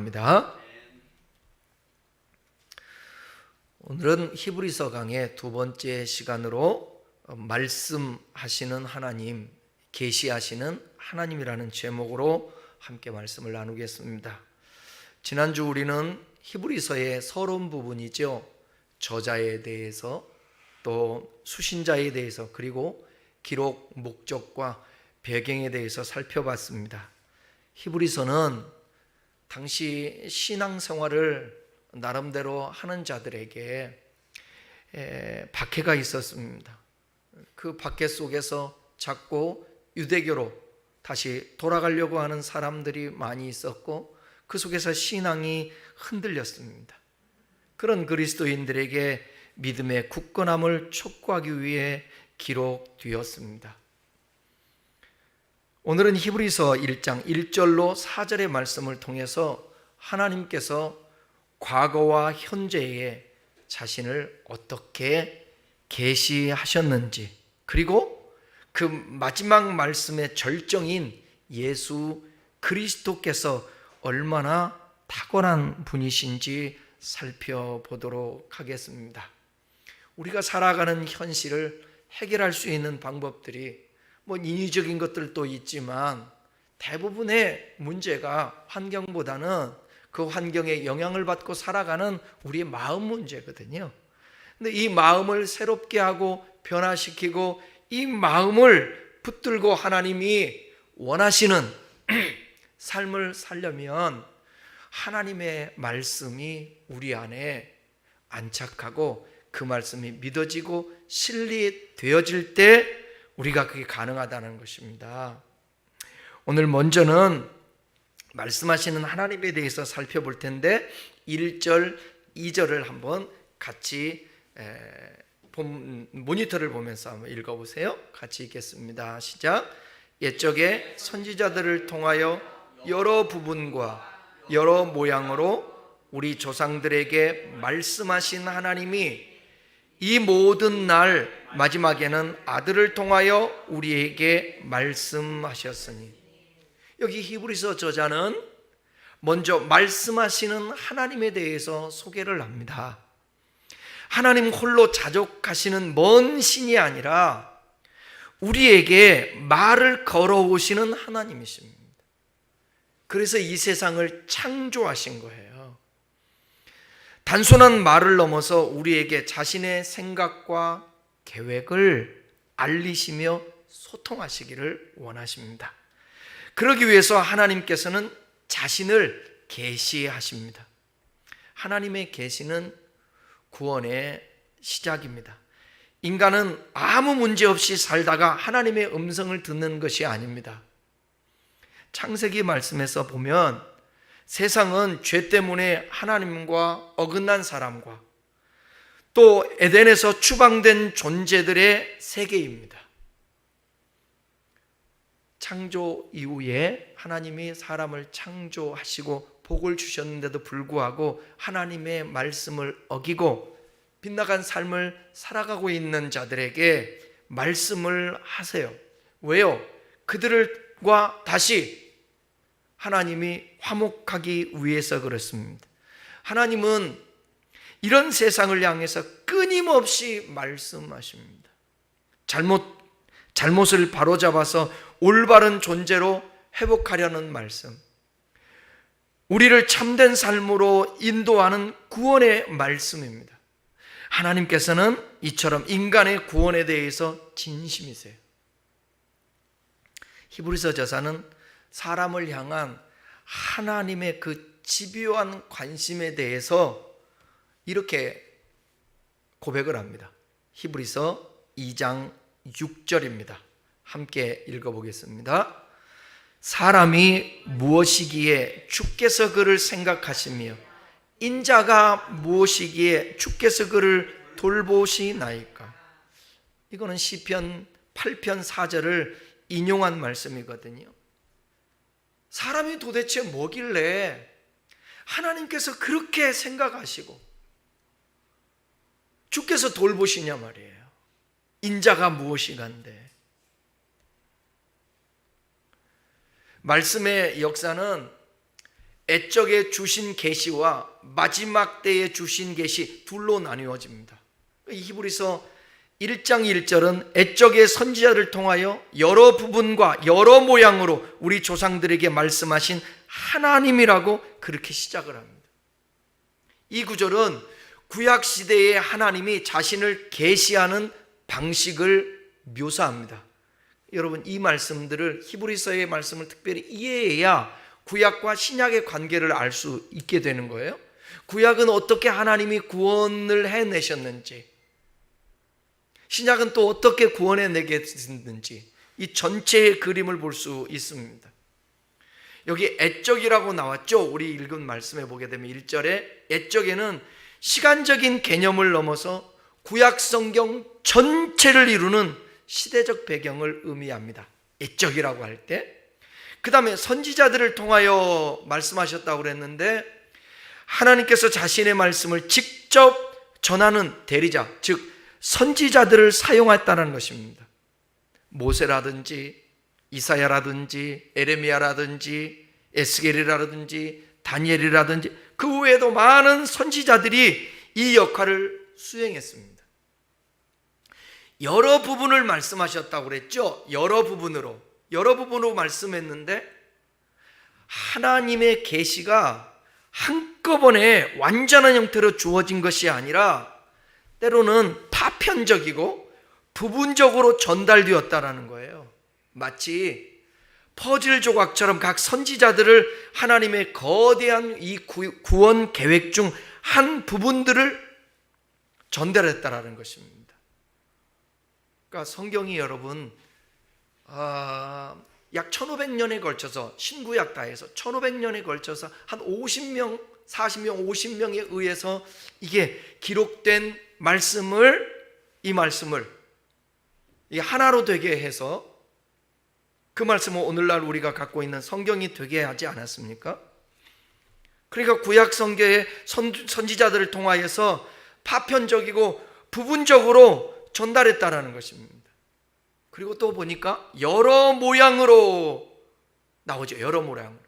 축복합니다. 오늘은 히브리서 강의 두 번째 시간으로 말씀하시는 하나님, 계시하시는 하나님이라는 제목으로 함께 말씀을 나누겠습니다. 지난주 우리는 히브리서의 서론 부분이죠. 저자에 대해서, 또 수신자에 대해서, 그리고 기록 목적과 배경에 대해서 살펴봤습니다. 히브리서는 당시 신앙생활을 나름대로 하는 자들에게 박해가 있었습니다. 그 박해 속에서 자꾸 유대교로 다시 돌아가려고 하는 사람들이 많이 있었고, 그 속에서 신앙이 흔들렸습니다. 그런 그리스도인들에게 믿음의 굳건함을 촉구하기 위해 기록되었습니다. 오늘은 히브리서 1장 1절로 4절의 말씀을 통해서 하나님께서 과거와 현재에 자신을 어떻게 계시하셨는지, 그리고 그 마지막 말씀의 절정인 예수 그리스도께서 얼마나 탁월한 분이신지 살펴보도록 하겠습니다. 우리가 살아가는 현실을 해결할 수 있는 방법들이 인위적인 것들도 있지만, 대부분의 문제가 환경보다는 그 환경에 영향을 받고 살아가는 우리의 마음 문제거든요. 근데 이 마음을 새롭게 하고 변화시키고, 이 마음을 붙들고 하나님이 원하시는 삶을 살려면 하나님의 말씀이 우리 안에 안착하고 그 말씀이 믿어지고 실리되어질 때 우리가 그게 가능하다는 것입니다. 오늘 먼저는 말씀하시는 하나님에 대해서 살펴볼 텐데, 1절, 2절을 한번 같이 모니터를 보면서 한번 읽어보세요. 같이 읽겠습니다. 시작. 옛적에 선지자들을 통하여 여러 부분과 여러 모양으로 우리 조상들에게 말씀하신 하나님이 이 모든 날 마지막에는 아들을 통하여 우리에게 말씀하셨으니, 여기 히브리서 저자는 먼저 말씀하시는 하나님에 대해서 소개를 합니다. 하나님 홀로 자족하시는 먼 신이 아니라 우리에게 말을 걸어오시는 하나님이십니다. 그래서 이 세상을 창조하신 거예요. 단순한 말을 넘어서 우리에게 자신의 생각과 계획을 알리시며 소통하시기를 원하십니다. 그러기 위해서 하나님께서는 자신을 계시하십니다. 하나님의 계시는 구원의 시작입니다. 인간은 아무 문제 없이 살다가 하나님의 음성을 듣는 것이 아닙니다. 창세기 말씀에서 보면 세상은 죄 때문에 하나님과 어긋난 사람과 또 에덴에서 추방된 존재들의 세계입니다. 창조 이후에 하나님이 사람을 창조하시고 복을 주셨는데도 불구하고 하나님의 말씀을 어기고 빗나간 삶을 살아가고 있는 자들에게 말씀을 하세요. 왜요? 그들과 다시 하나님이 화목하기 위해서 그렇습니다. 하나님은 이런 세상을 향해서 끊임없이 말씀하십니다. 잘못을 바로잡아서 올바른 존재로 회복하려는 말씀, 우리를 참된 삶으로 인도하는 구원의 말씀입니다. 하나님께서는 이처럼 인간의 구원에 대해서 진심이세요. 히브리서 저자는 사람을 향한 하나님의 그 집요한 관심에 대해서 이렇게 고백을 합니다. 히브리서 2장 6절입니다. 함께 읽어보겠습니다. 사람이 무엇이기에 주께서 그를 생각하시며 인자가 무엇이기에 주께서 그를 돌보시나이까. 이거는 시편 8편 4절을 인용한 말씀이거든요. 사람이 도대체 뭐길래 하나님께서 그렇게 생각하시고 주께서 돌보시냐 말이에요. 인자가 무엇이간데. 말씀의 역사는 애적에 주신 계시와 마지막 때에 주신 계시 둘로 나뉘어집니다. 히브리서 1장 1절은 애적의 선지자를 통하여 여러 부분과 여러 모양으로 우리 조상들에게 말씀하신 하나님이라고 그렇게 시작을 합니다. 이 구절은 구약 시대의 하나님이 자신을 계시하는 방식을 묘사합니다. 여러분, 이 말씀들을, 히브리서의 말씀을 특별히 이해해야 구약과 신약의 관계를 알 수 있게 되는 거예요. 구약은 어떻게 하나님이 구원을 해내셨는지, 신약은 또 어떻게 구원해내게 됐는지, 이 전체의 그림을 볼 수 있습니다. 여기 애적이라고 나왔죠. 우리 읽은 말씀에 보게 되면 1절에 애적에는 시간적인 개념을 넘어서 구약 성경 전체를 이루는 시대적 배경을 의미합니다. 애적이라고 할 때. 그 다음에 선지자들을 통하여 말씀하셨다고 그랬는데, 하나님께서 자신의 말씀을 직접 전하는 대리자, 즉 선지자들을 사용했다는 것입니다. 모세라든지 이사야라든지 에레미야라든지 에스겔이라든지 다니엘이라든지 그 외에도 많은 선지자들이 이 역할을 수행했습니다. 여러 부분을 말씀하셨다고 그랬죠. 여러 부분으로 말씀했는데, 하나님의 계시가 한꺼번에 완전한 형태로 주어진 것이 아니라 때로는 파편적이고 부분적으로 전달되었다라는 거예요. 마치 퍼즐 조각처럼 각 선지자들을 하나님의 거대한 이 구원 계획 중 한 부분들을 전달했다라는 것입니다. 그러니까 성경이 여러분 약 1500년에 걸쳐서, 신구약 다해서 1500년에 걸쳐서 한 50명, 40명, 50명에 의해서 이게 기록된 이 말씀을 이게 하나로 되게 해서 그 말씀은 오늘날 우리가 갖고 있는 성경이 되게 하지 않았습니까? 그러니까 구약 성경의 선지자들을 통하여서 파편적이고 부분적으로 전달했다라는 것입니다. 그리고 또 보니까 여러 모양으로 나오죠. 여러 모양으로.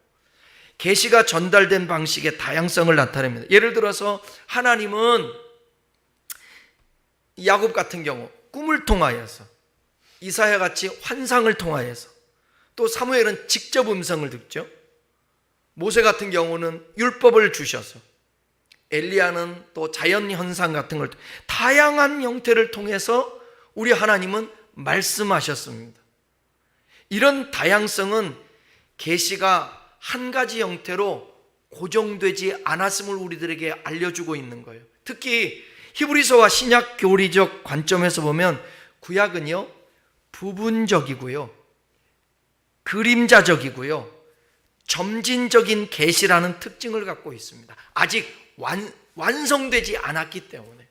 계시가 전달된 방식의 다양성을 나타냅니다. 예를 들어서 하나님은 야곱 같은 경우 꿈을 통하여서, 이사야 같이 환상을 통하여서, 또 사무엘은 직접 음성을 듣죠. 모세 같은 경우는 율법을 주셔서, 엘리야는 또 자연현상 같은 걸, 다양한 형태를 통해서 우리 하나님은 말씀하셨습니다. 이런 다양성은 계시가 한 가지 형태로 고정되지 않았음을 우리들에게 알려주고 있는 거예요. 특히 히브리서와 신약 교리적 관점에서 보면 구약은요, 부분적이고요, 그림자적이고요, 점진적인 계시라는 특징을 갖고 있습니다. 아직 완성되지 않았기 때문에.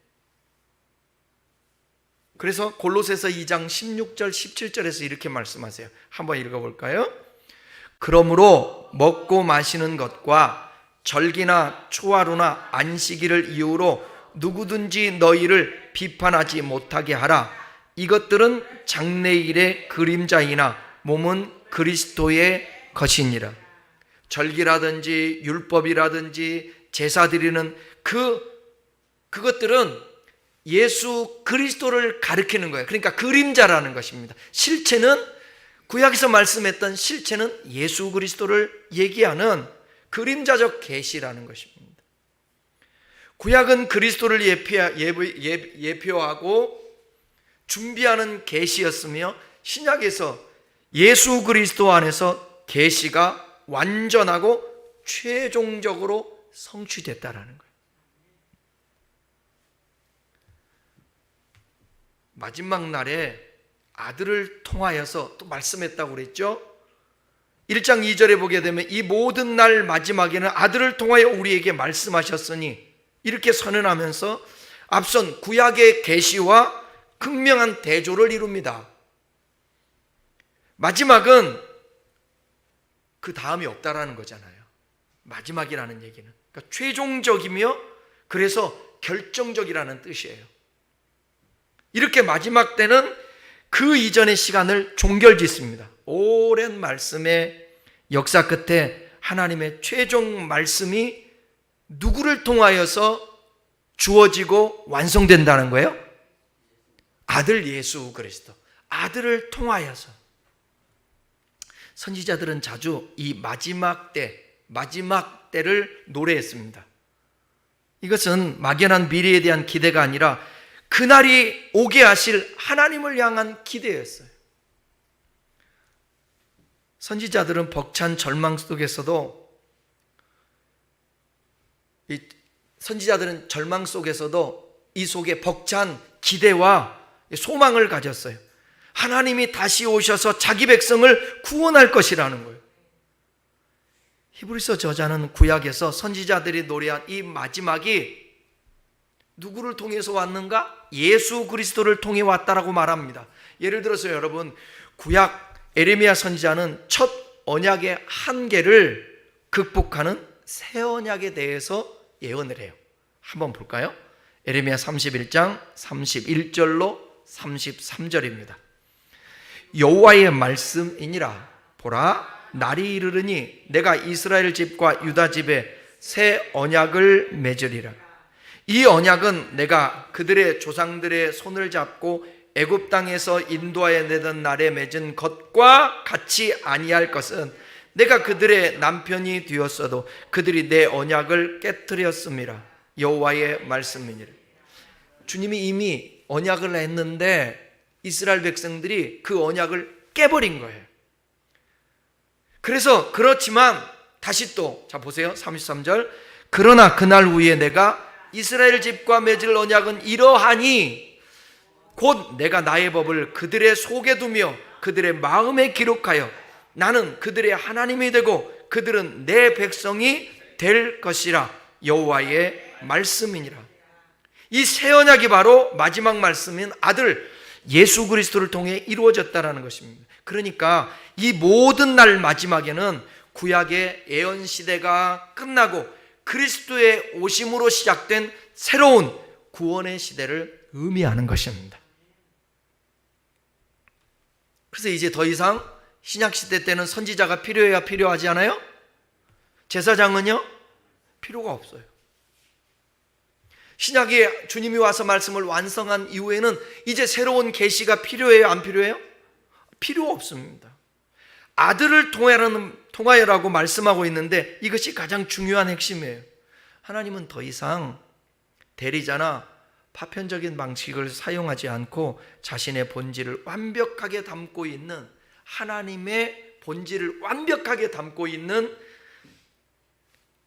그래서 골로새서 2장 16절 17절에서 이렇게 말씀하세요. 한번 읽어볼까요? 그러므로 먹고 마시는 것과 절기나 초하루나 안식일을 이유로 누구든지 너희를 비판하지 못하게 하라. 이것들은 장래일의 그림자이나 몸은 그리스도의 것이니라. 절기라든지 율법이라든지 제사 드리는 그것들은 예수 그리스도를 가리키는 거예요. 그러니까 그림자라는 것입니다. 실체는, 구약에서 말씀했던 실체는 예수 그리스도를 얘기하는 그림자적 계시라는 것입니다. 구약은 그리스도를 예표하고 준비하는 계시였으며, 신약에서 예수 그리스도 안에서 계시가 완전하고 최종적으로 성취됐다라는 거예요. 마지막 날에 아들을 통하여서 또 말씀했다고 그랬죠. 1장 2절에 보게 되면 이 모든 날 마지막에는 아들을 통하여 우리에게 말씀하셨으니, 이렇게 선언하면서 앞선 구약의 계시와 극명한 대조를 이룹니다. 마지막은 그 다음이 없다라는 거잖아요. 마지막이라는 얘기는, 그러니까 최종적이며 그래서 결정적이라는 뜻이에요. 이렇게 마지막 때는 그 이전의 시간을 종결짓습니다. 오랜 말씀의 역사 끝에 하나님의 최종 말씀이 누구를 통하여서 주어지고 완성된다는 거예요? 아들 예수 그리스도, 아들을 통하여서. 선지자들은 자주 이 마지막 때를 노래했습니다. 이것은 막연한 미래에 대한 기대가 아니라 그날이 오게 하실 하나님을 향한 기대였어요. 선지자들은 벅찬 절망 속에서도 이 속에 벅찬 기대와 소망을 가졌어요. 하나님이 다시 오셔서 자기 백성을 구원할 것이라는 거예요. 히브리서 저자는 구약에서 선지자들이 노래한 이 마지막이 누구를 통해서 왔는가? 예수 그리스도를 통해 왔다라고 말합니다. 예를 들어서 여러분, 구약 에레미야 선지자는 첫 언약의 한계를 극복하는 새 언약에 대해서 예언을 해요. 한번 볼까요? 에레미야 31장 31절로 33절입니다. 여호와의 말씀이니라. 보라, 날이 이르르니 내가 이스라엘 집과 유다 집에 새 언약을 맺으리라. 이 언약은 내가 그들의 조상들의 손을 잡고 애굽 땅에서 인도하여 내던 날에 맺은 것과 같이 아니할 것은 내가 그들의 남편이 되었어도 그들이 내 언약을 깨뜨렸음이라. 여호와의 말씀이니라. 주님이 이미 언약을 했는데 이스라엘 백성들이 그 언약을 깨버린 거예요. 그래서 그렇지만 다시 또, 자 보세요, 33절. 그러나 그날 후에 내가 이스라엘 집과 맺을 언약은 이러하니 곧 내가 나의 법을 그들의 속에 두며 그들의 마음에 기록하여 나는 그들의 하나님이 되고 그들은 내 백성이 될 것이라. 여호와의 말씀이니라. 이 새 언약이 바로 마지막 말씀인 아들 예수 그리스도를 통해 이루어졌다라는 것입니다. 그러니까 이 모든 날 마지막에는 구약의 예언 시대가 끝나고 그리스도의 오심으로 시작된 새로운 구원의 시대를 의미하는 것입니다. 그래서 이제 더 이상 신약 시대 때는 선지자가 필요해야 필요하지 않아요? 제사장은요? 필요가 없어요. 신약에 주님이 와서 말씀을 완성한 이후에는 이제 새로운 계시가 필요해요? 안 필요해요? 필요 없습니다. 아들을 통하여라고 말씀하고 있는데 이것이 가장 중요한 핵심이에요. 하나님은 더 이상 대리자나 파편적인 방식을 사용하지 않고 자신의 본질을 완벽하게 담고 있는, 하나님의 본질을 완벽하게 담고 있는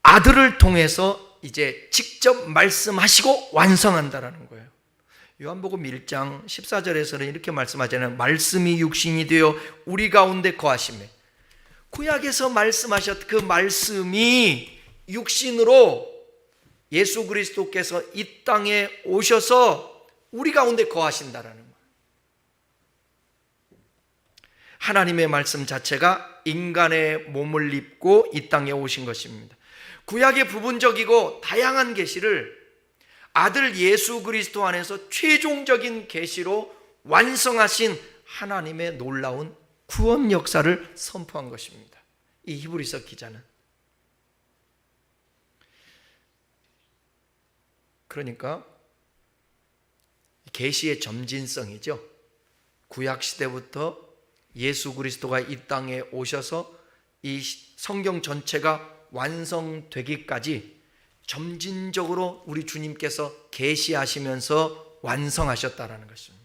아들을 통해서 이제 직접 말씀하시고 완성한다라는 거예요. 요한복음 1장 14절에서는 이렇게 말씀하잖아요. 말씀이 육신이 되어 우리 가운데 거하시매. 구약에서 말씀하셨 그 말씀이 육신으로 예수 그리스도께서 이 땅에 오셔서 우리 가운데 거하신다라는 거예요. 하나님의 말씀 자체가 인간의 몸을 입고 이 땅에 오신 것입니다. 구약의 부분적이고 다양한 계시를 아들 예수 그리스도 안에서 최종적인 계시로 완성하신 하나님의 놀라운 구원 역사를 선포한 것입니다. 이 히브리서 기자는. 그러니까 계시의 점진성이죠. 구약 시대부터 예수 그리스도가 이 땅에 오셔서 이 성경 전체가 완성되기까지 점진적으로 우리 주님께서 계시하시면서 완성하셨다라는 것입니다.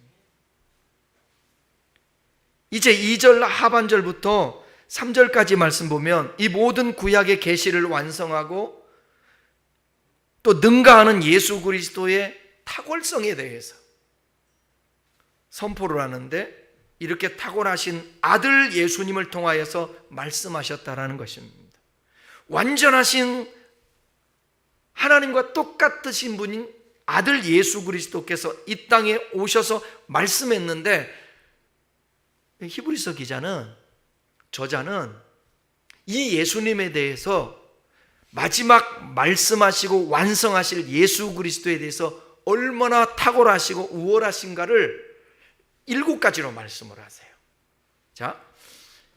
이제 2절 하반절부터 3절까지 말씀 보면 이 모든 구약의 계시를 완성하고 또 능가하는 예수 그리스도의 탁월성에 대해서 선포를 하는데, 이렇게 탁월하신 아들 예수님을 통하여서 말씀하셨다라는 것입니다. 완전하신 하나님과 똑같으신 분인 아들 예수 그리스도께서 이 땅에 오셔서 말씀했는데, 히브리서 저자는 이 예수님에 대해서 마지막 말씀하시고 완성하실 예수 그리스도에 대해서 얼마나 탁월하시고 우월하신가를 7가지로 말씀을 하세요. 자,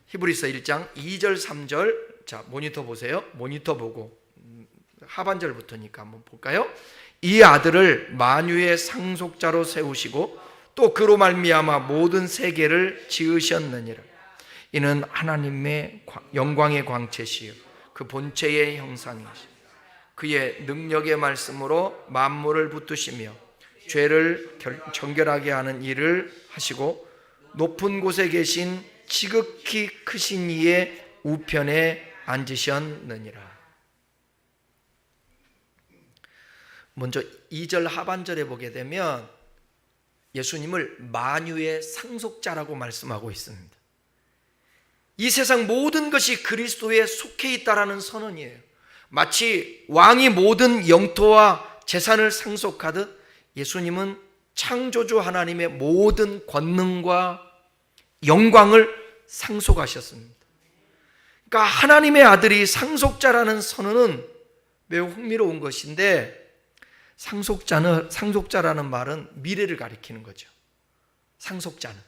히브리서 1장 2절 3절 자, 모니터 보세요. 모니터 보고 하반절부터니까 한번 볼까요? 이 아들을 만유의 상속자로 세우시고 또 그로 말미암아 모든 세계를 지으셨느니라. 이는 하나님의 영광의 광채시요 그 본체의 형상이시요 그의 능력의 말씀으로 만물을 붙드시며 죄를 정결하게 하는 일을 하시고 높은 곳에 계신 지극히 크신 이의 우편에 앉으셨느니라. 먼저 2절 하반절에 보게 되면 예수님을 만유의 상속자라고 말씀하고 있습니다. 이 세상 모든 것이 그리스도에 속해 있다라는 선언이에요. 마치 왕이 모든 영토와 재산을 상속하듯 예수님은 창조주 하나님의 모든 권능과 영광을 상속하셨습니다. 그러니까 하나님의 아들이 상속자라는 선언은 매우 흥미로운 것인데, 상속자라는 말은 미래를 가리키는 거죠. 상속자는.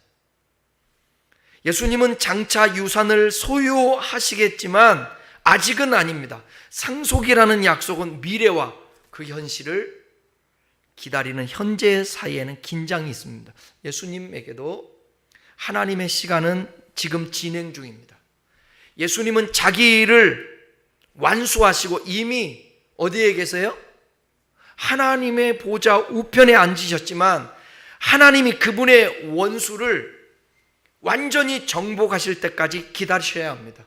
예수님은 장차 유산을 소유하시겠지만 아직은 아닙니다. 상속이라는 약속은 미래와 그 현실을 기다리는 현재 사이에는 긴장이 있습니다. 예수님에게도 하나님의 시간은 지금 진행 중입니다. 예수님은 자기 일을 완수하시고 이미 어디에 계세요? 하나님의 보좌 우편에 앉으셨지만 하나님이 그분의 원수를 완전히 정복하실 때까지 기다리셔야 합니다.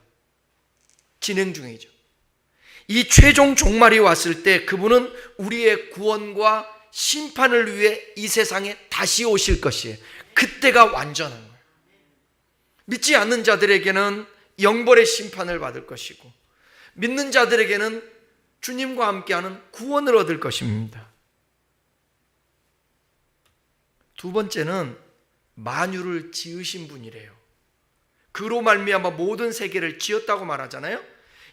진행 중이죠. 이 최종 종말이 왔을 때 그분은 우리의 구원과 심판을 위해 이 세상에 다시 오실 것이에요. 그때가 완전한 거예요. 믿지 않는 자들에게는 영벌의 심판을 받을 것이고, 믿는 자들에게는 주님과 함께하는 구원을 얻을 것입니다. 두 번째는 만유를 지으신 분이래요. 그로 말미암아 모든 세계를 지었다고 말하잖아요.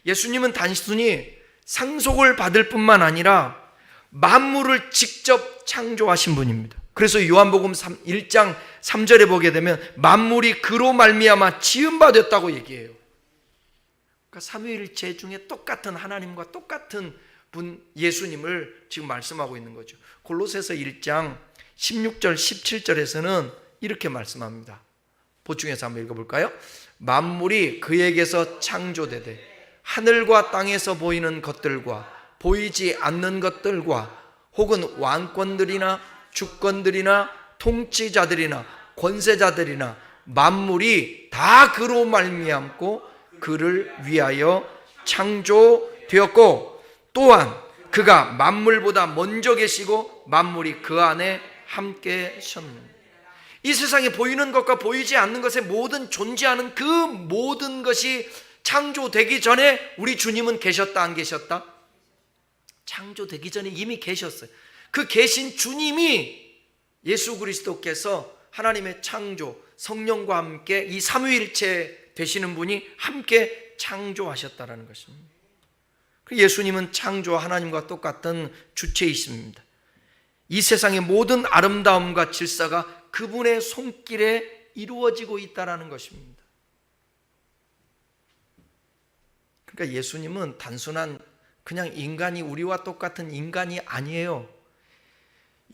예수님은 단순히 상속을 받을 뿐만 아니라 만물을 직접 창조하신 분입니다. 그래서 요한복음 1장 3절에 보게 되면 만물이 그로 말미암아 지음받았다고 얘기해요. 그러니까 삼위일체 중에 똑같은 하나님과 똑같은 분 예수님을 지금 말씀하고 있는 거죠. 골로새서 1장 16절 17절에서는 이렇게 말씀합니다. 보충해서 한번 읽어볼까요? 만물이 그에게서 창조되되 하늘과 땅에서 보이는 것들과 보이지 않는 것들과 혹은 왕권들이나 주권들이나 통치자들이나 권세자들이나 만물이 다 그로 말미암고 그를 위하여 창조되었고 또한 그가 만물보다 먼저 계시고 만물이 그 안에 함께 셨느니라. 이 세상에 보이는 것과 보이지 않는 것의 모든 존재하는 그 모든 것이 창조되기 전에 우리 주님은 계셨다 안 계셨다? 창조되기 전에 이미 계셨어요. 그 계신 주님이 예수 그리스도께서 하나님의 창조 성령과 함께 이 삼위일체 되시는 분이 함께 창조하셨다라는 것입니다. 예수님은 창조 하나님과 똑같은 주체이십니다. 이 세상의 모든 아름다움과 질서가 그분의 손길에 이루어지고 있다라는 것입니다. 그러니까 예수님은 단순한 그냥 인간이 우리와 똑같은 인간이 아니에요.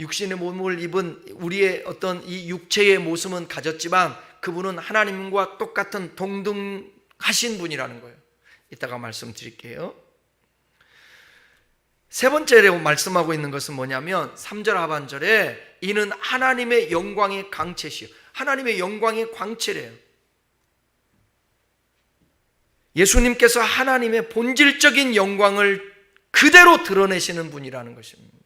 육신의 몸을 입은 우리의 어떤 이 육체의 모습은 가졌지만 그분은 하나님과 똑같은 동등하신 분이라는 거예요. 이따가 말씀드릴게요. 세 번째로 말씀하고 있는 것은 뭐냐면 3절 하반절에 이는 하나님의 영광의 광채시요. 하나님의 영광의 광채래요. 예수님께서 하나님의 본질적인 영광을 그대로 드러내시는 분이라는 것입니다.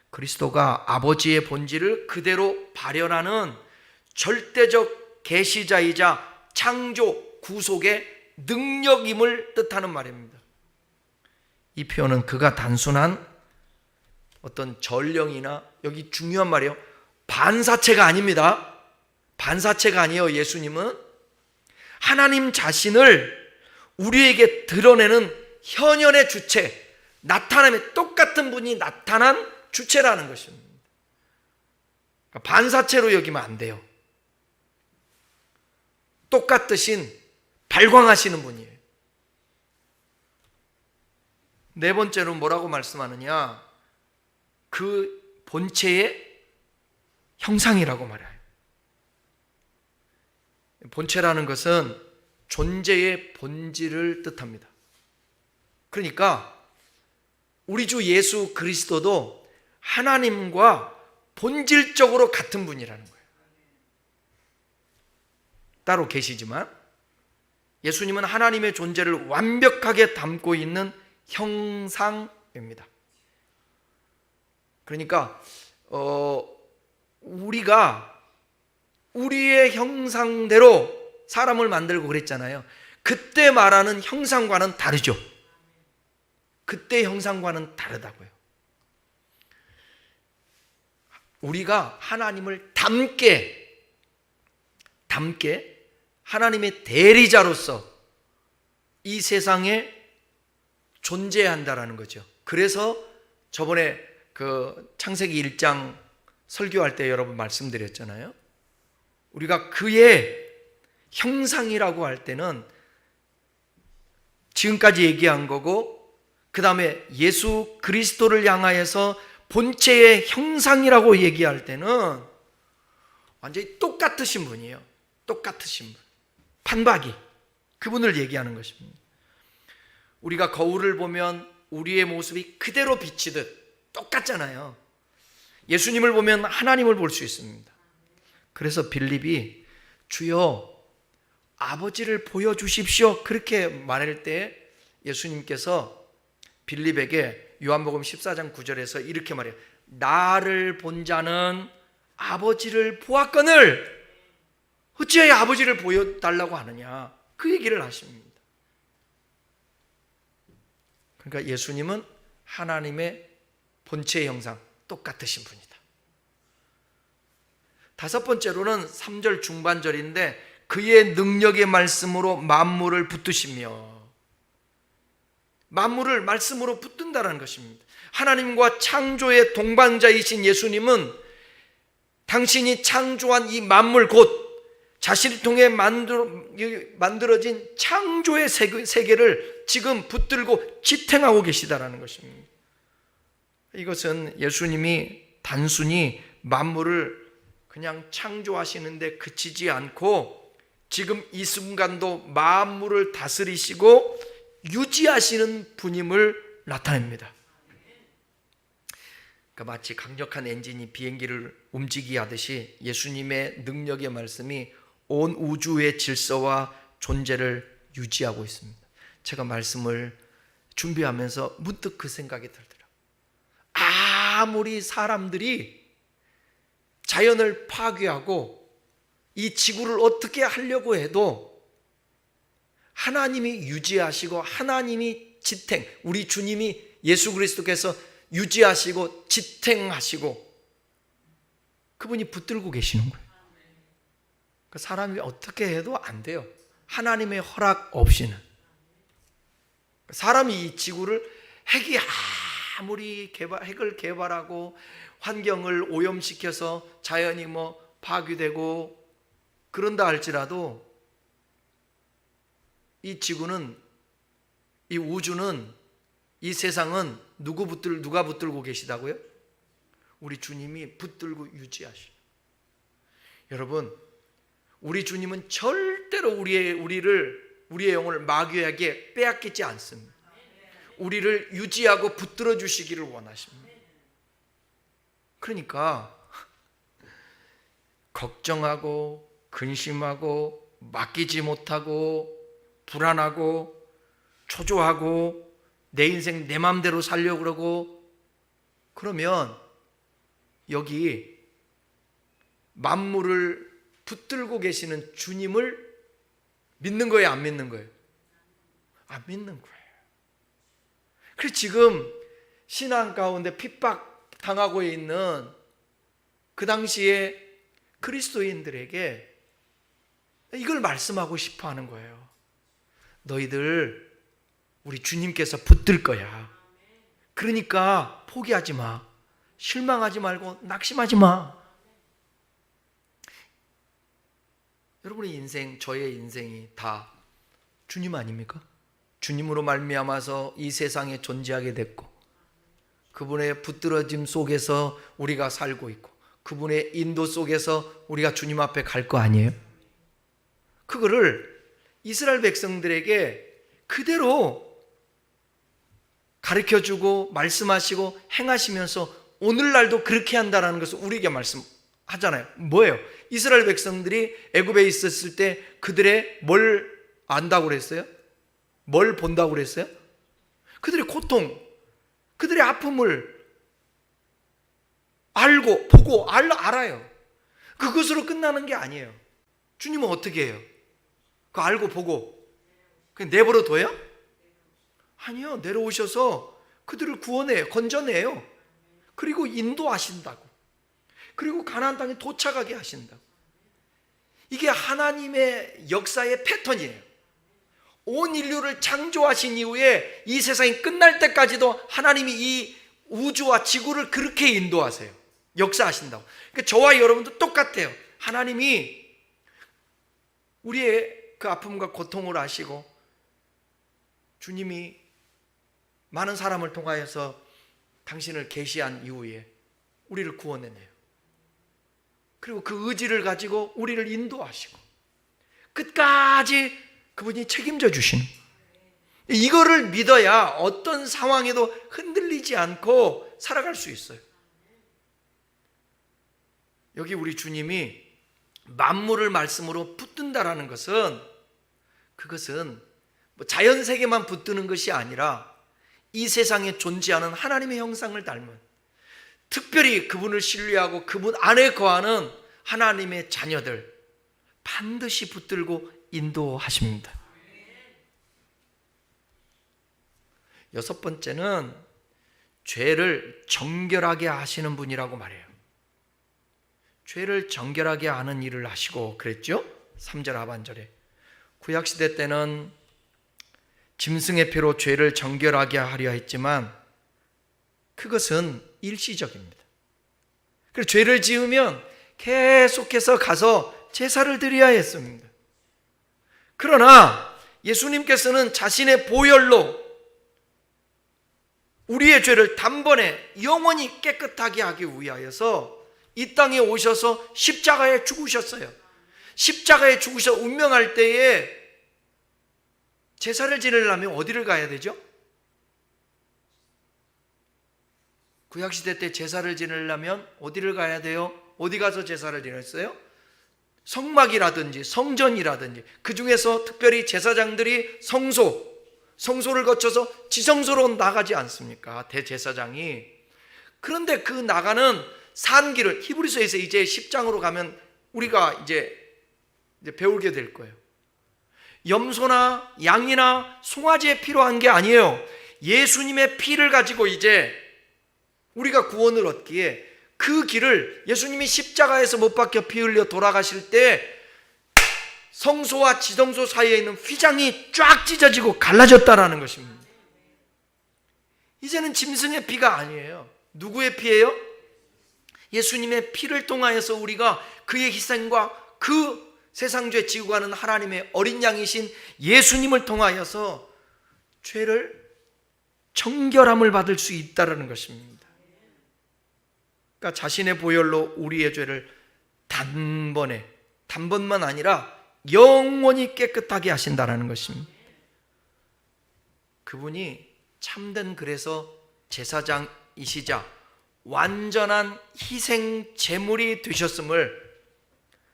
그리스도가 아버지의 본질을 그대로 발현하는 절대적 계시자이자 창조 구속의 능력임을 뜻하는 말입니다. 이 표현은 그가 단순한 어떤 전령이나, 여기 중요한 말이에요, 반사체가 아닙니다. 반사체가 아니에요. 예수님은 하나님 자신을 우리에게 드러내는 현현의 주체, 나타남에 똑같은 분이 나타난 주체라는 것입니다. 그러니까 반사체로 여기면 안 돼요. 똑같으신 발광하시는 분이에요. 네 번째로 뭐라고 말씀하느냐? 그 본체의 형상이라고 말해요. 본체라는 것은 존재의 본질을 뜻합니다. 그러니까 우리 주 예수 그리스도도 하나님과 본질적으로 같은 분이라는 거예요. 따로 계시지만 예수님은 하나님의 존재를 완벽하게 담고 있는 형상입니다. 그러니까 우리가 우리의 형상대로 사람을 만들고 그랬잖아요. 그때 말하는 형상과는 다르죠. 그때 형상과는 다르다고요. 우리가 하나님을 닮게 하나님의 대리자로서 이 세상에 존재한다라는 거죠. 그래서 저번에 그 창세기 1장 설교할 때 여러분 말씀드렸잖아요. 우리가 그의 형상이라고 할 때는 지금까지 얘기한 거고, 그 다음에 예수 그리스도를 향하여서 본체의 형상이라고 얘기할 때는 완전히 똑같으신 분이에요. 똑같으신 분, 판박이, 그분을 얘기하는 것입니다. 우리가 거울을 보면 우리의 모습이 그대로 비치듯 똑같잖아요. 예수님을 보면 하나님을 볼 수 있습니다. 그래서 빌립이 주여 아버지를 보여주십시오 그렇게 말할 때 예수님께서 빌립에게 요한복음 14장 9절에서 이렇게 말해요. 나를 본 자는 아버지를 보았거늘 어찌하여 아버지를 보여달라고 하느냐, 그 얘기를 하십니다. 그러니까 예수님은 하나님의 본체의 형상 똑같으신 분이다. 다섯 번째로는 3절 중반절인데 그의 능력의 말씀으로 만물을 붙드시며, 만물을 말씀으로 붙든다는 것입니다. 하나님과 창조의 동반자이신 예수님은 당신이 창조한 이 만물, 곧 자신을 통해 만들어진 창조의 세계를 지금 붙들고 지탱하고 계시다라는 것입니다. 이것은 예수님이 단순히 만물을 그냥 창조하시는데 그치지 않고 지금 이 순간도 만물을 다스리시고 유지하시는 분임을 나타냅니다. 그러니까 마치 강력한 엔진이 비행기를 움직이게 하듯이 예수님의 능력의 말씀이 온 우주의 질서와 존재를 유지하고 있습니다. 제가 말씀을 준비하면서 문득 그 생각이 들더라고요. 아무리 사람들이 자연을 파괴하고 이 지구를 어떻게 하려고 해도 하나님이 유지하시고 하나님이 지탱, 우리 주님이 예수 그리스도께서 유지하시고 지탱하시고 그분이 붙들고 계시는 거예요. 그러니까 사람이 어떻게 해도 안 돼요. 하나님의 허락 없이는. 사람이 이 지구를 핵이 아무리 핵을 개발하고 환경을 오염시켜서 자연이 파괴되고 그런다 할지라도 이 지구는, 이 우주는, 이 세상은 누가 붙들고 계시다고요? 우리 주님이 붙들고 유지하시죠. 여러분, 우리 주님은 절대로 우리의 영혼을 마귀에게 빼앗기지 않습니다. 우리를 유지하고 붙들어 주시기를 원하십니다. 그러니까 걱정하고 근심하고 맡기지 못하고 불안하고 초조하고 내 인생 내 마음대로 살려고 그러고 그러면 여기 만물을 붙들고 계시는 주님을 믿는 거예요, 안 믿는 거예요? 안 믿는 거예요. 그래서 지금 신앙 가운데 핍박당하고 있는 그 당시에 그리스도인들에게 이걸 말씀하고 싶어 하는 거예요. 너희들 우리 주님께서 붙들 거야. 그러니까 포기하지 마. 실망하지 말고 낙심하지 마. 여러분의 인생, 저의 인생이 다 주님 아닙니까? 주님으로 말미암아서 이 세상에 존재하게 됐고, 그분의 붙들어짐 속에서 우리가 살고 있고, 그분의 인도 속에서 우리가 주님 앞에 갈 거 아니에요? 그거를 이스라엘 백성들에게 그대로 가르쳐주고 말씀하시고 행하시면서 오늘날도 그렇게 한다는 것을 우리에게 말씀하잖아요. 뭐예요? 이스라엘 백성들이 애굽에 있었을 때 그들의 뭘 안다고 그랬어요? 뭘 본다고 그랬어요? 그들의 고통, 그들의 아픔을 알고 보고 알아요. 그것으로 끝나는 게 아니에요. 주님은 어떻게 해요? 그거 알고 보고 그냥 내버려 둬요? 아니요. 내려오셔서 그들을 구원해요. 건져내요. 그리고 인도하신다고. 그리고 가나안 땅에 도착하게 하신다고. 이게 하나님의 역사의 패턴이에요. 온 인류를 창조하신 이후에 이 세상이 끝날 때까지도 하나님이 이 우주와 지구를 그렇게 인도하세요. 역사하신다고. 그러니까 저와 여러분도 똑같아요. 하나님이 우리의 그 아픔과 고통을 아시고 주님이 많은 사람을 통하여서 당신을 계시한 이후에 우리를 구원해내요. 그리고 그 의지를 가지고 우리를 인도하시고 끝까지 그분이 책임져 주시는, 이거를 믿어야 어떤 상황에도 흔들리지 않고 살아갈 수 있어요. 여기 우리 주님이 만물을 말씀으로 붙든다라는 것은, 그것은 뭐 자연 세계만 붙드는 것이 아니라 이 세상에 존재하는 하나님의 형상을 닮은, 특별히 그분을 신뢰하고 그분 안에 거하는 하나님의 자녀들 반드시 붙들고 인도하십니다. 여섯 번째는 죄를 정결하게 하시는 분이라고 말해요. 죄를 정결하게 하는 일을 하시고 그랬죠? 3절 하반절에. 구약시대 때는 짐승의 피로 죄를 정결하게 하려 했지만 그것은 일시적입니다. 그래서 죄를 지으면 계속해서 가서 제사를 드려야 했습니다. 그러나 예수님께서는 자신의 보혈로 우리의 죄를 단번에 영원히 깨끗하게 하기 위하여서 이 땅에 오셔서 십자가에 죽으셨어요. 십자가에 죽으셔 운명할 때에 제사를 지내려면 어디를 가야 되죠? 구약시대 때 제사를 지내려면 어디를 가야 돼요? 어디 가서 제사를 지냈어요? 성막이라든지 성전이라든지, 그 중에서 특별히 제사장들이 성소를 거쳐서 지성소로 나가지 않습니까? 대제사장이. 그런데 그 나가는 산길을 히브리서에서 이제 10장으로 가면 우리가 이제 배우게 될 거예요. 염소나 양이나 송아지의 피로 한 게 아니에요. 예수님의 피를 가지고 이제 우리가 구원을 얻기에 그 길을 예수님이 십자가에서 못 박혀 피 흘려 돌아가실 때 성소와 지성소 사이에 있는 휘장이 쫙 찢어지고 갈라졌다라는 것입니다. 이제는 짐승의 피가 아니에요. 누구의 피예요? 예수님의 피를 통하여서 우리가 그의 희생과 그 세상죄 지고 가는 하나님의 어린 양이신 예수님을 통하여서 죄를 정결함을 받을 수 있다는 것입니다. 그러니까 자신의 보혈로 우리의 죄를 단번만 아니라 영원히 깨끗하게 하신다는 것입니다. 그분이 참된 그래서 제사장이시자 완전한 희생 제물이 되셨음을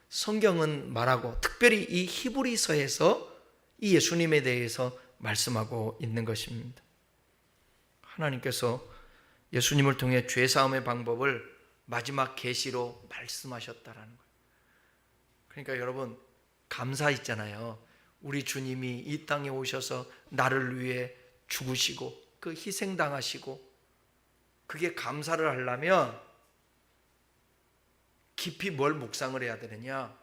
성경은 말하고, 특별히 이 히브리서에서 이 예수님에 대해서 말씀하고 있는 것입니다. 하나님께서 예수님을 통해 죄사함의 방법을 마지막 계시로 말씀하셨다라는 거예요. 그러니까 여러분 감사 있잖아요. 우리 주님이 이 땅에 오셔서 나를 위해 죽으시고 그 희생당하시고, 그게 감사를 하려면 깊이 뭘 묵상을 해야 되느냐?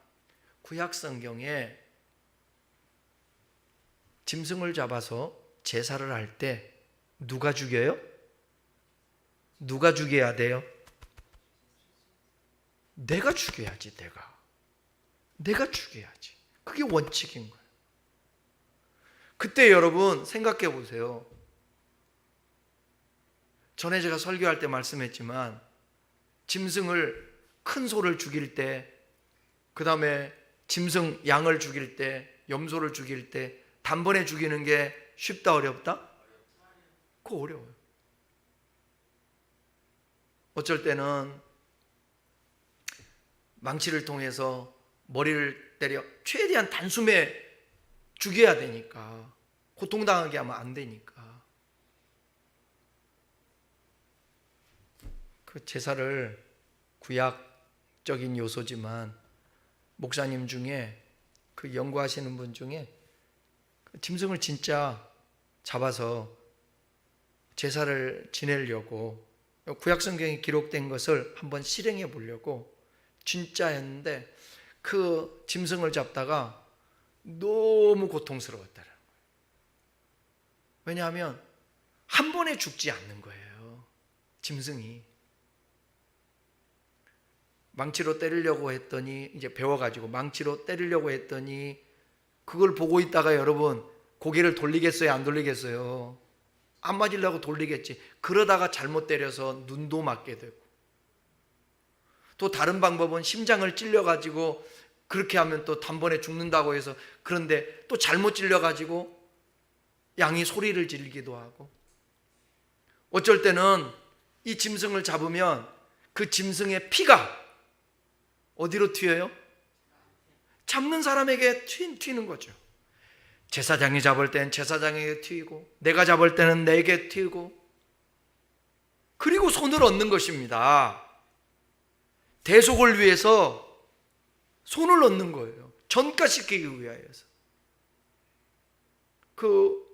구약 성경에 짐승을 잡아서 제사를 할 때 누가 죽여요? 누가 죽여야 돼요? 내가 죽여야지. 내가 죽여야지. 그게 원칙인 거예요. 그때 여러분 생각해 보세요. 전에 제가 설교할 때 말씀했지만 짐승을 큰 소를 죽일 때, 그 다음에 짐승 양을 죽일 때, 염소를 죽일 때 단번에 죽이는 게 쉽다 어렵다? 그거 어려워요. 어쩔 때는 망치를 통해서 머리를 때려 최대한 단숨에 죽여야 되니까, 고통당하게 하면 안 되니까. 그 제사를 구약적인 요소지만 목사님 중에 그 연구하시는 분 중에 짐승을 진짜 잡아서 제사를 지내려고 구약 성경에 기록된 것을 한번 실행해 보려고 진짜 했는데, 그 짐승을 잡다가 너무 고통스러웠더라고요. 왜냐하면 한 번에 죽지 않는 거예요. 짐승이 망치로 때리려고 했더니, 이제 배워가지고 망치로 때리려고 했더니 그걸 보고 있다가 여러분 고개를 돌리겠어요 안 돌리겠어요? 안 맞으려고 돌리겠지. 그러다가 잘못 때려서 눈도 맞게 되고, 또 다른 방법은 심장을 찔려가지고 그렇게 하면 또 단번에 죽는다고 해서, 그런데 또 잘못 찔려가지고 양이 소리를 지르기도 하고, 어쩔 때는 이 짐승을 잡으면 그 짐승의 피가 어디로 튀어요? 잡는 사람에게 튀는 거죠. 제사장이 잡을 때는 제사장에게 튀고, 내가 잡을 때는 내게 튀고, 그리고 손을 얻는 것입니다. 대속을 위해서 손을 얻는 거예요. 전가시키기 위하여서. 그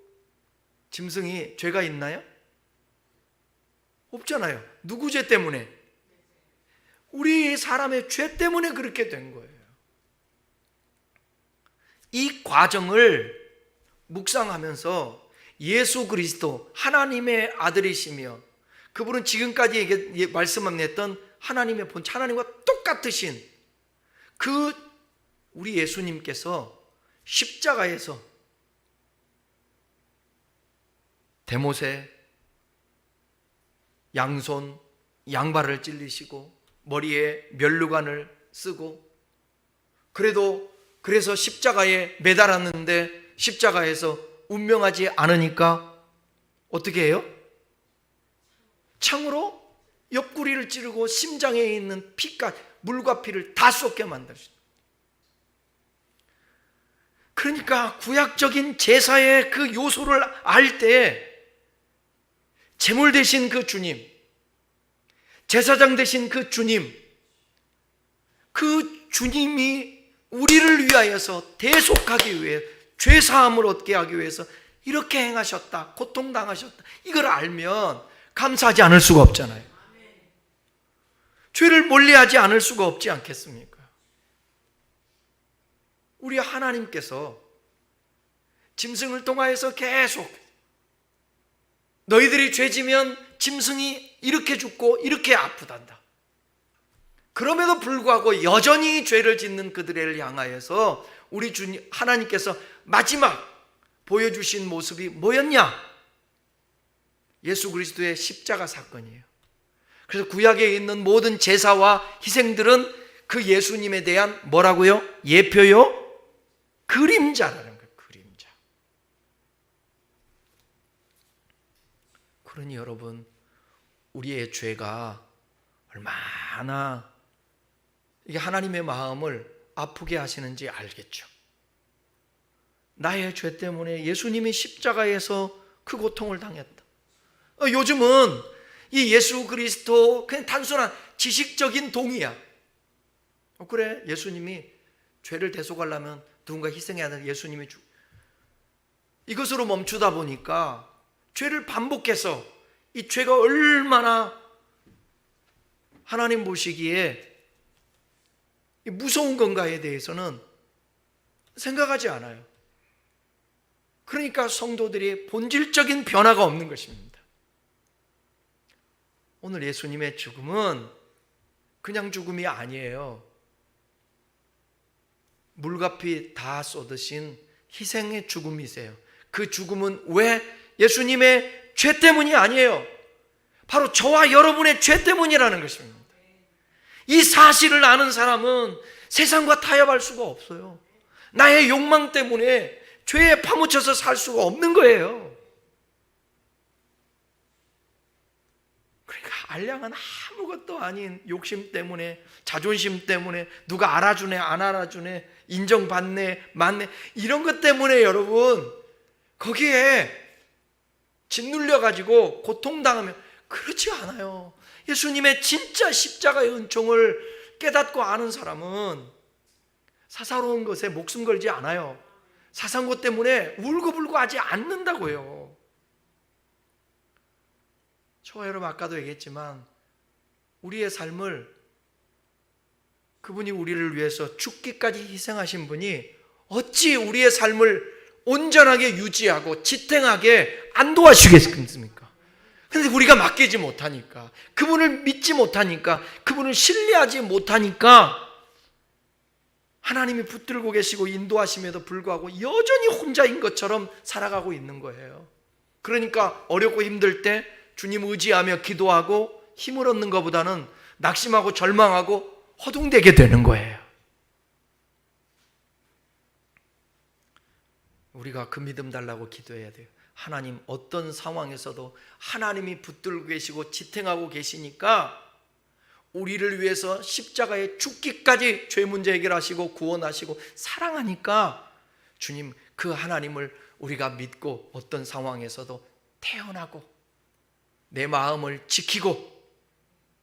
짐승이 죄가 있나요? 없잖아요. 누구 죄 때문에? 우리 사람의 죄 때문에 그렇게 된 거예요. 이 과정을 묵상하면서 예수 그리스도 하나님의 아들이시며, 그분은 지금까지 말씀했던 하나님의 본체, 하나님과 똑같으신 그 우리 예수님께서 십자가에서 대못에 양손 양발을 찔리시고 머리에 면류관을 쓰고, 그래서 십자가에 매달았는데 십자가에서 운명하지 않으니까 어떻게 해요? 창으로 옆구리를 찌르고 심장에 있는 피까지, 물과 피를 다 쏟게 만드셨다. 그러니까 구약적인 제사의 그 요소를 알 때 제물 되신 그 주님, 제사장 되신 그 주님, 그 주님이 우리를 위하여서 대속하기 위해, 죄사함을 얻게 하기 위해서 이렇게 행하셨다, 고통당하셨다, 이걸 알면 감사하지 않을 수가 없잖아요. 죄를 멀리하지 않을 수가 없지 않겠습니까? 우리 하나님께서 짐승을 통하여서 계속 너희들이 죄지면 짐승이 이렇게 죽고 이렇게 아프단다. 그럼에도 불구하고 여전히 죄를 짓는 그들을 향하여서 우리 주님 하나님께서 마지막 보여주신 모습이 뭐였냐? 예수 그리스도의 십자가 사건이에요. 그래서 구약에 있는 모든 제사와 희생들은 그 예수님에 대한 뭐라고요? 예표요? 그림자라는 거예요. 그림자. 그러니 여러분, 우리의 죄가 얼마나 이게 하나님의 마음을 아프게 하시는지 알겠죠. 나의 죄 때문에 예수님이 십자가에서 그 고통을 당했다. 요즘은 이 예수 그리스도 그냥 단순한 지식적인 동의야. 그래, 예수님이 죄를 대속하려면 누군가 희생해야 되는 예수님이 이것으로 멈추다 보니까 죄를 반복해서 이 죄가 얼마나 하나님 보시기에 무서운 건가에 대해서는 생각하지 않아요. 그러니까 성도들이 본질적인 변화가 없는 것입니다. 오늘 예수님의 죽음은 그냥 죽음이 아니에요. 물과 피 다 쏟으신 희생의 죽음이세요. 그 죽음은 왜? 예수님의 죄 때문이 아니에요. 바로 저와 여러분의 죄 때문이라는 것입니다. 이 사실을 아는 사람은 세상과 타협할 수가 없어요. 나의 욕망 때문에 죄에 파묻혀서 살 수가 없는 거예요. 그러니까 알량한 아무것도 아닌 욕심 때문에, 자존심 때문에, 누가 알아주네 안 알아주네, 인정받네 맞네, 이런 것 때문에 여러분 거기에 짓눌려 가지고 고통당하면, 그렇지 않아요. 예수님의 진짜 십자가의 은총을 깨닫고 아는 사람은 사사로운 것에 목숨 걸지 않아요. 사사한 것 때문에 울고불고 하지 않는다고요. 저와 여러분 아까도 얘기했지만 우리의 삶을, 그분이 우리를 위해서 죽기까지 희생하신 분이 어찌 우리의 삶을 온전하게 유지하고 지탱하게 안 도와주겠습니까? 그런데 우리가 맡기지 못하니까, 그분을 믿지 못하니까, 그분을 신뢰하지 못하니까 하나님이 붙들고 계시고 인도하심에도 불구하고 여전히 혼자인 것처럼 살아가고 있는 거예요. 그러니까 어렵고 힘들 때 주님 의지하며 기도하고 힘을 얻는 것보다는 낙심하고 절망하고 허둥대게 되는 거예요. 우리가 그 믿음 달라고 기도해야 돼요. 하나님, 어떤 상황에서도 하나님이 붙들고 계시고 지탱하고 계시니까 우리를 위해서 십자가에 죽기까지 죄 문제 해결하시고 구원하시고 사랑하니까 주님, 그 하나님을 우리가 믿고 어떤 상황에서도 태어나고 내 마음을 지키고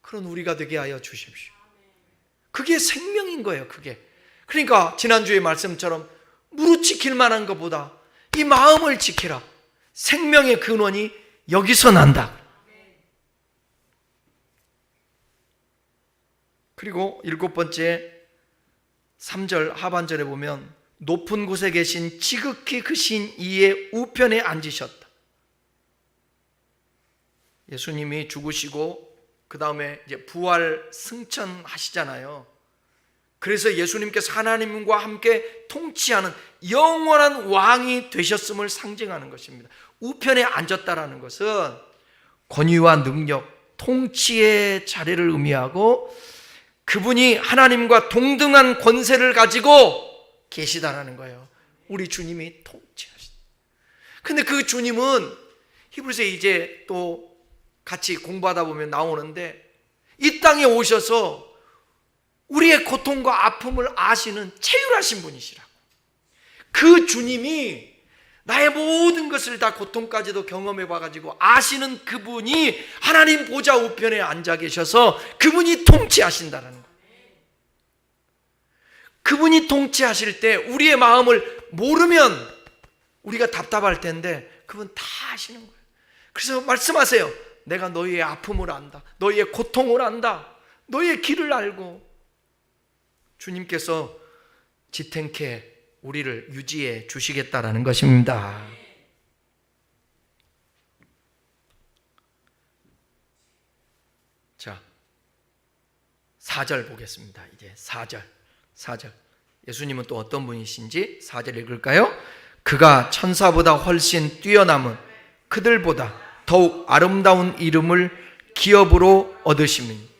그런 우리가 되게 하여 주십시오. 그게 생명인 거예요. 그게. 그러니까 지난주의 말씀처럼 무릇 지킬 만한 것보다 이 마음을 지키라. 생명의 근원이 여기서 난다. 그리고 7번째 3절 하반절에 보면 높은 곳에 계신 지극히 크신 이의 우편에 앉으셨다. 예수님이 죽으시고 그 다음에 이제 부활 승천하시잖아요. 그래서 예수님께서 하나님과 함께 통치하는 영원한 왕이 되셨음을 상징하는 것입니다. 우편에 앉았다라는 것은 권위와 능력, 통치의 자리를 의미하고 그분이 하나님과 동등한 권세를 가지고 계시다라는 거예요. 우리 주님이 통치하시다. 근데 그 주님은 히브리서에 이제 또 같이 공부하다 보면 나오는데 이 땅에 오셔서 우리의 고통과 아픔을 아시는 체휼하신 분이시라고. 그 주님이 나의 모든 것을 다 고통까지도 경험해 봐가지고 아시는 그분이 하나님 보좌 우편에 앉아 계셔서 그분이 통치하신다는 거예요. 그분이 통치하실 때 우리의 마음을 모르면 우리가 답답할 텐데 그분 다 아시는 거예요. 그래서 말씀하세요. 내가 너희의 아픔을 안다. 너희의 고통을 안다. 너희의 길을 알고 주님께서 지탱케 우리를 유지해 주시겠다라는 것입니다. 자, 4절 보겠습니다. 이제 4절. 예수님은 또 어떤 분이신지 4절 읽을까요? 그가 천사보다 훨씬 뛰어남은 그들보다 더욱 아름다운 이름을 기업으로 얻으시니.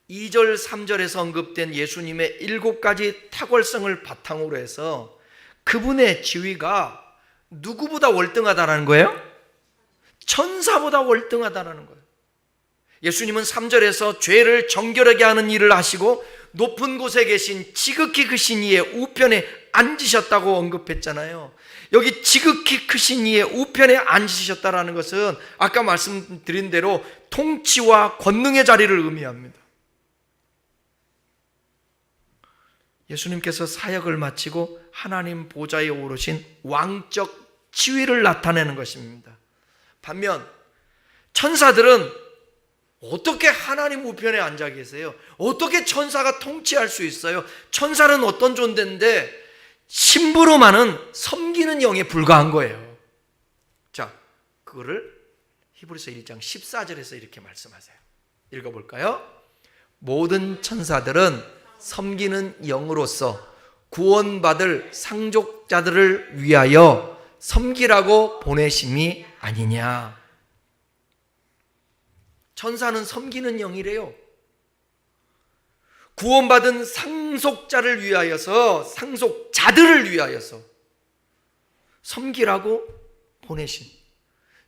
2절 3절에서 언급된 예수님의 7가지 탁월성을 바탕으로 해서 그분의 지위가 누구보다 월등하다는 거예요? 천사보다 월등하다는 거예요. 예수님은 3절에서 죄를 정결하게 하는 일을 하시고 높은 곳에 계신 지극히 크신 이의 우편에 앉으셨다고 언급했잖아요. 여기 지극히 크신 이의 우편에 앉으셨다는 것은 아까 말씀드린 대로 통치와 권능의 자리를 의미합니다. 예수님께서 사역을 마치고 하나님 보좌에 오르신 왕적 지위를 나타내는 것입니다. 반면 천사들은 어떻게 하나님 우편에 앉아 계세요? 어떻게 천사가 통치할 수 있어요? 천사는 어떤 존재인데 심부름하는 섬기는 영에 불과한 거예요. 자, 그거를 히브리서 1장 14절에서 이렇게 말씀하세요. 읽어볼까요? 모든 천사들은 섬기는 영으로서 구원받을 상속자들을 위하여 섬기라고 보내심이 아니냐. 천사는 섬기는 영이래요. 구원받은 상속자를 위하여서, 상속자들을 위하여서 섬기라고 보내신.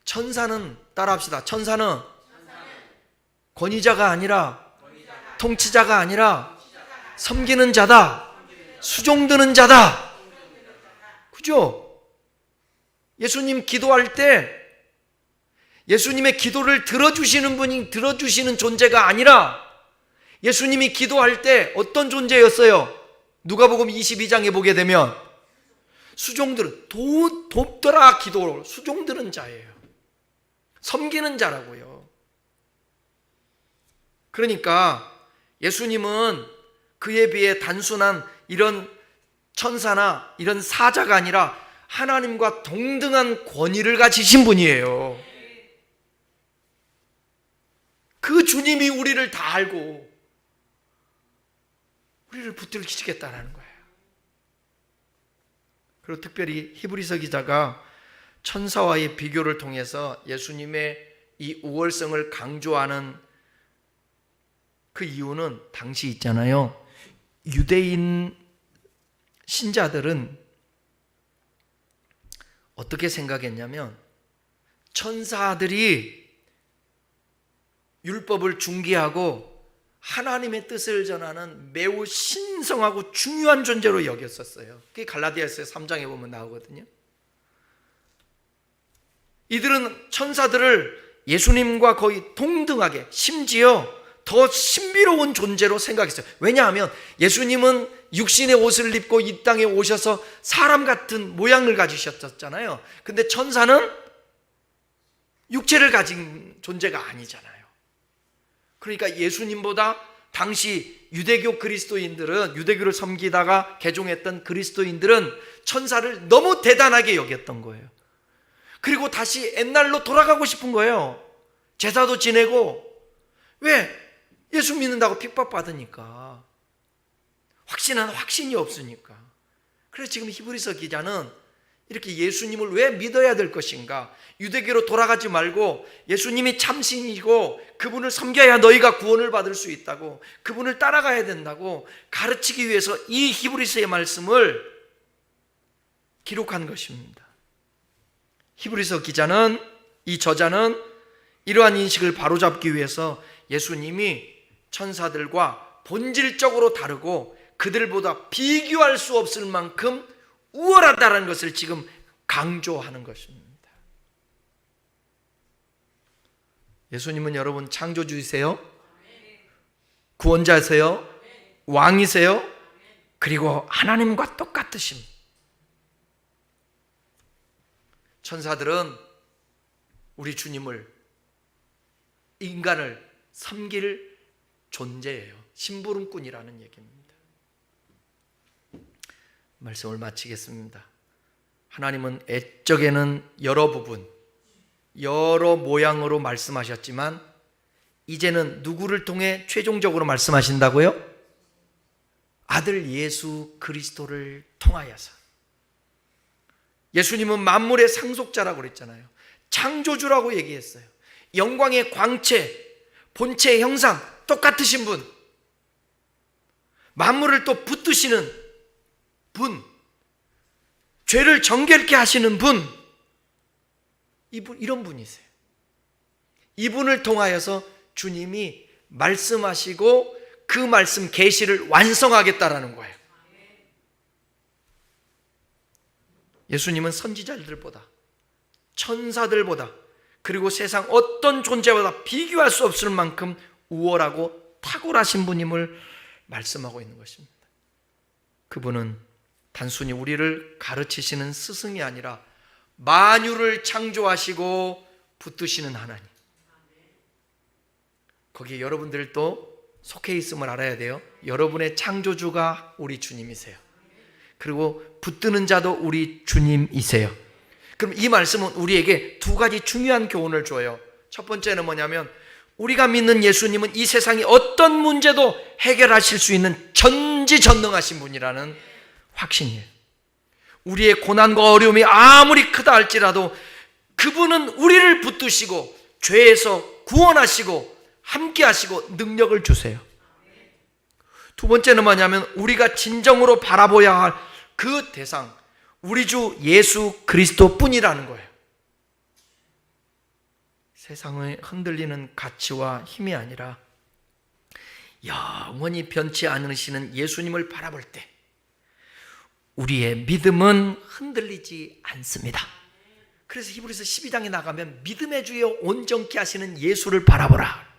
천사는, 따라합시다. 천사는 권위자가 아니라, 통치자가 아니라 섬기는 자다, 수종드는 자다. 그죠? 예수님 기도할 때 예수님의 기도를 들어주시는 분이, 들어주시는 존재가 아니라 예수님이 기도할 때 어떤 존재였어요? 누가복음 22장에 보게 되면 수종들은, 돕더라 기도를 수종드는 자예요. 섬기는 자라고요. 그러니까 예수님은 그에 비해 단순한 이런 천사나 이런 사자가 아니라 하나님과 동등한 권위를 가지신 분이에요. 그 주님이 우리를 다 알고 우리를 붙들기시겠다는 거예요. 그리고 특별히 히브리서 기자가 천사와의 비교를 통해서 예수님의 이 우월성을 강조하는 그 이유는, 당시 있잖아요, 유대인 신자들은 어떻게 생각했냐면 천사들이 율법을 중개하고 하나님의 뜻을 전하는 매우 신성하고 중요한 존재로 여겼었어요. 그게 갈라디아서 3장에 보면 나오거든요. 이들은 천사들을 예수님과 거의 동등하게, 심지어 더 신비로운 존재로 생각했어요. 왜냐하면 예수님은 육신의 옷을 입고 이 땅에 오셔서 사람 같은 모양을 가지셨잖아요. 근데 천사는 육체를 가진 존재가 아니잖아요. 그러니까 예수님보다 당시 유대교 그리스도인들은, 유대교를 섬기다가 개종했던 그리스도인들은 천사를 너무 대단하게 여겼던 거예요. 그리고 다시 옛날로 돌아가고 싶은 거예요. 제사도 지내고. 왜? 예수 믿는다고 핍박받으니까. 확신이 없으니까. 그래서 지금 히브리서 기자는 이렇게 예수님을 왜 믿어야 될 것인가, 유대교로 돌아가지 말고 예수님이 참신이고 그분을 섬겨야 너희가 구원을 받을 수 있다고, 그분을 따라가야 된다고 가르치기 위해서 이 히브리서의 말씀을 기록한 것입니다. 히브리서 기자는, 이 저자는 이러한 인식을 바로잡기 위해서 예수님이 천사들과 본질적으로 다르고 그들보다 비교할 수 없을 만큼 우월하다는 것을 지금 강조하는 것입니다. 예수님은 여러분 창조주이세요? 구원자세요? 왕이세요? 그리고 하나님과 똑같으심. 천사들은 우리 주님을, 인간을 섬길 존재예요. 심부름꾼이라는 얘기입니다. 말씀을 마치겠습니다. 하나님은 옛적에는 여러 부분, 여러 모양으로 말씀하셨지만 이제는 누구를 통해 최종적으로 말씀하신다고요? 아들 예수 그리스도를 통하여서. 예수님은 만물의 상속자라고 그랬잖아요. 창조주라고 얘기했어요. 영광의 광채, 본체의 형상 똑같으신 분, 만물을 또 붙드시는 분, 죄를 정결케 하시는 분, 이런 분이세요. 이분을 통하여서 주님이 말씀하시고 그 말씀 계시를 완성하겠다라는 거예요. 예수님은 선지자들보다, 천사들보다, 그리고 세상 어떤 존재보다 비교할 수 없을 만큼 우월하고 탁월하신 분임을 말씀하고 있는 것입니다. 그분은 단순히 우리를 가르치시는 스승이 아니라 만유를 창조하시고 붙드시는 하나님. 거기에 여러분들도 속해 있음을 알아야 돼요. 여러분의 창조주가 우리 주님이세요. 그리고 붙드는 자도 우리 주님이세요. 그럼 이 말씀은 우리에게 두 가지 중요한 교훈을 줘요. 첫 번째는 뭐냐면, 우리가 믿는 예수님은 이 세상의 어떤 문제도 해결하실 수 있는 전지전능하신 분이라는 확신이에요. 우리의 고난과 어려움이 아무리 크다 할지라도 그분은 우리를 붙드시고 죄에서 구원하시고 함께 하시고 능력을 주세요. 두 번째는 뭐냐면 우리가 진정으로 바라봐야 할 그 대상, 우리 주 예수 그리스도 뿐이라는 거예요. 세상을 흔들리는 가치와 힘이 아니라 영원히 변치 않으시는 예수님을 바라볼 때 우리의 믿음은 흔들리지 않습니다. 그래서 히브리서 12장에 나가면 믿음의 주여 온전케 하시는 예수를 바라보라.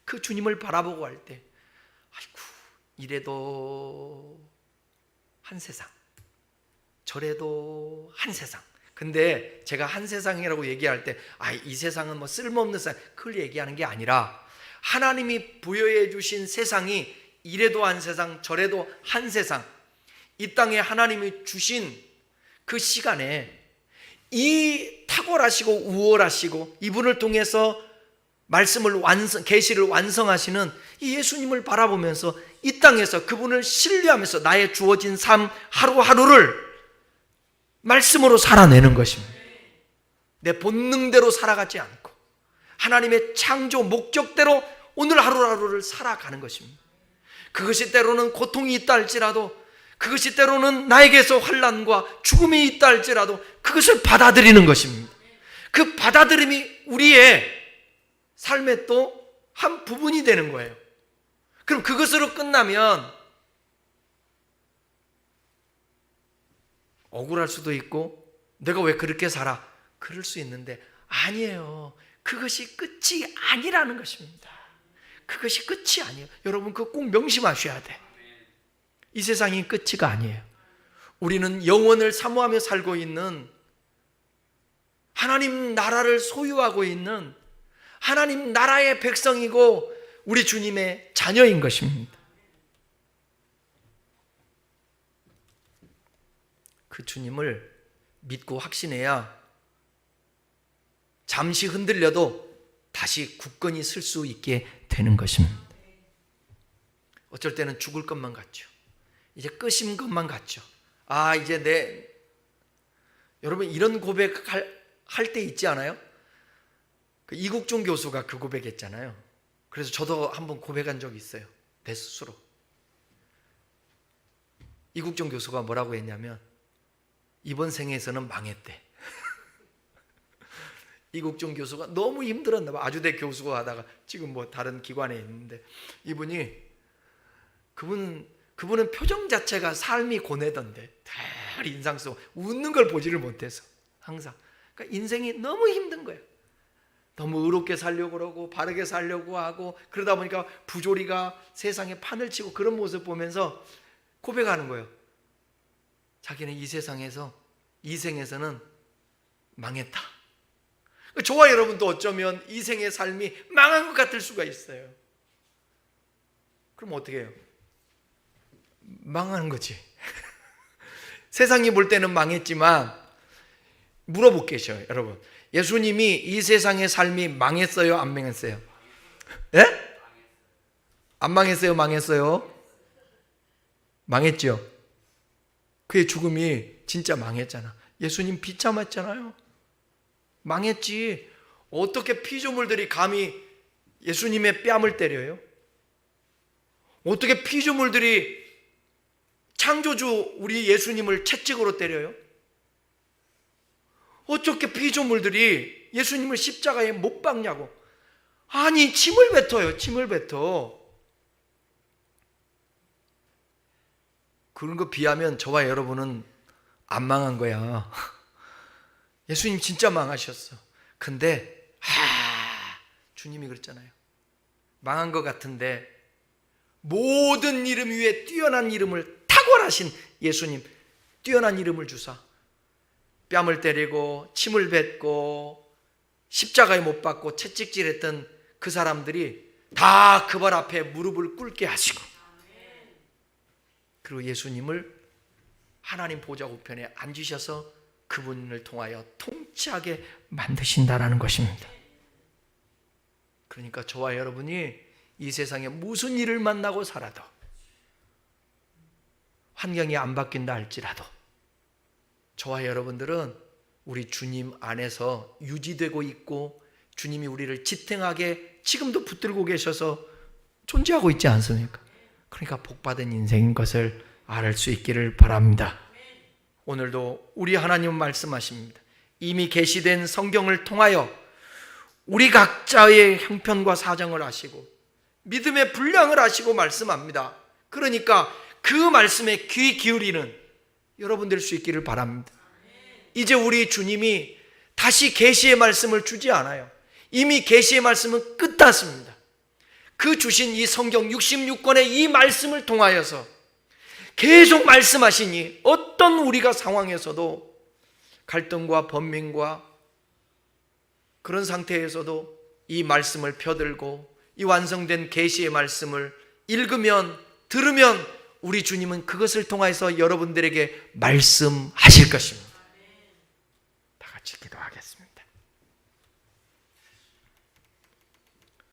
그 주님을 바라보고 할 때 아이고 이래도 한 세상, 저래도 한 세상. 근데 제가 한 세상이라고 얘기할 때 이 세상은 뭐 쓸모없는 세상, 그걸 얘기하는 게 아니라 하나님이 부여해 주신 세상이 이래도 한 세상, 저래도 한 세상, 이 땅에 하나님이 주신 그 시간에 이 탁월하시고 우월하시고 이분을 통해서 말씀을 계시를 완성하시는 이 예수님을 바라보면서 이 땅에서 그분을 신뢰하면서 나의 주어진 삶 하루하루를 말씀으로 살아내는 것입니다. 내 본능대로 살아가지 않고 하나님의 창조 목적대로 오늘 하루하루를 살아가는 것입니다. 그것이 때로는 고통이 있다 할지라도, 그것이 때로는 나에게서 환난과 죽음이 있다 할지라도 그것을 받아들이는 것입니다. 그 받아들임이 우리의 삶의 또 한 부분이 되는 거예요. 그럼 그것으로 끝나면 억울할 수도 있고 내가 왜 그렇게 살아? 그럴 수 있는데 아니에요. 그것이 끝이 아니라는 것입니다. 그것이 끝이 아니에요. 여러분 그거 꼭 명심하셔야 돼. 이 세상이 끝이가 아니에요. 우리는 영원을 사모하며 살고 있는, 하나님 나라를 소유하고 있는 하나님 나라의 백성이고 우리 주님의 자녀인 것입니다. 그 주님을 믿고 확신해야 잠시 흔들려도 다시 굳건히 설 수 있게 되는 것입니다. 어쩔 때는 죽을 것만 같죠. 이제 끝인 것만 같죠. 이제 여러분 이런 고백할 때 있지 않아요? 그 이국종 교수가 그 고백했잖아요. 그래서 저도 한번 고백한 적이 있어요. 내 스스로. 이국종 교수가 뭐라고 했냐면 이번 생에서는 망했대. 이국종 교수가 너무 힘들었나 봐. 아주대 교수가 하다가 지금 뭐 다른 기관에 있는데 그분은 표정 자체가 삶이 고뇌던데 늘 인상 속 웃는 걸 보지를 못해서 항상. 그러니까 인생이 너무 힘든 거예요. 너무 의롭게 살려고 그러고 바르게 살려고 하고 그러다 보니까 부조리가 세상에 판을 치고 그런 모습 보면서 고백하는 거예요. 자기는 이 세상에서 이 생에서는 망했다. 저와 여러분도 어쩌면 이 생의 삶이 망한 것 같을 수가 있어요. 그럼 어떻게 해요? 망하는 거지. 세상이 볼 때는 망했지만 물어볼게요, 여러분. 예수님이 이 세상의 삶이 망했어요, 안 망했어요? 예? 안 망했어요, 망했어요? 망했죠. 그의 죽음이 진짜 망했잖아. 예수님 비참했잖아요. 망했지. 어떻게 피조물들이 감히 예수님의 뺨을 때려요? 어떻게 피조물들이 창조주 우리 예수님을 채찍으로 때려요? 어떻게 피조물들이 예수님을 십자가에 못 박냐고. 아니 침을 뱉어요. 침을 뱉어. 그런 거 비하면 저와 여러분은 안 망한 거야. 예수님 진짜 망하셨어. 근데 주님이 그랬잖아요. 망한 것 같은데 모든 이름 위에 뛰어난 이름을 탁월하신 예수님, 뛰어난 이름을 주사 뺨을 때리고 침을 뱉고 십자가에 못 박고 채찍질했던 그 사람들이 다 그 발 앞에 무릎을 꿇게 하시고, 그리고 예수님을 하나님 보좌 우편에 앉으셔서 그분을 통하여 통치하게 만드신다라는 것입니다. 그러니까 저와 여러분이 이 세상에 무슨 일을 만나고 살아도 환경이 안 바뀐다 할지라도 저와 여러분들은 우리 주님 안에서 유지되고 있고 주님이 우리를 지탱하게 지금도 붙들고 계셔서 존재하고 있지 않습니까? 그러니까 복받은 인생인 것을 알 수 있기를 바랍니다. 오늘도 우리 하나님 말씀하십니다. 이미 계시된 성경을 통하여 우리 각자의 형편과 사정을 아시고 믿음의 분량을 아시고 말씀합니다. 그러니까 그 말씀에 귀 기울이는 여러분 될 수 있기를 바랍니다. 이제 우리 주님이 다시 계시의 말씀을 주지 않아요. 이미 계시의 말씀은 끝났습니다. 그 주신 이 성경 66권의 이 말씀을 통하여서 계속 말씀하시니 어떤 우리가 상황에서도 갈등과 번민과 그런 상태에서도 이 말씀을 펴들고 이 완성된 계시의 말씀을 읽으면 들으면 우리 주님은 그것을 통해서 여러분들에게 말씀하실 것입니다.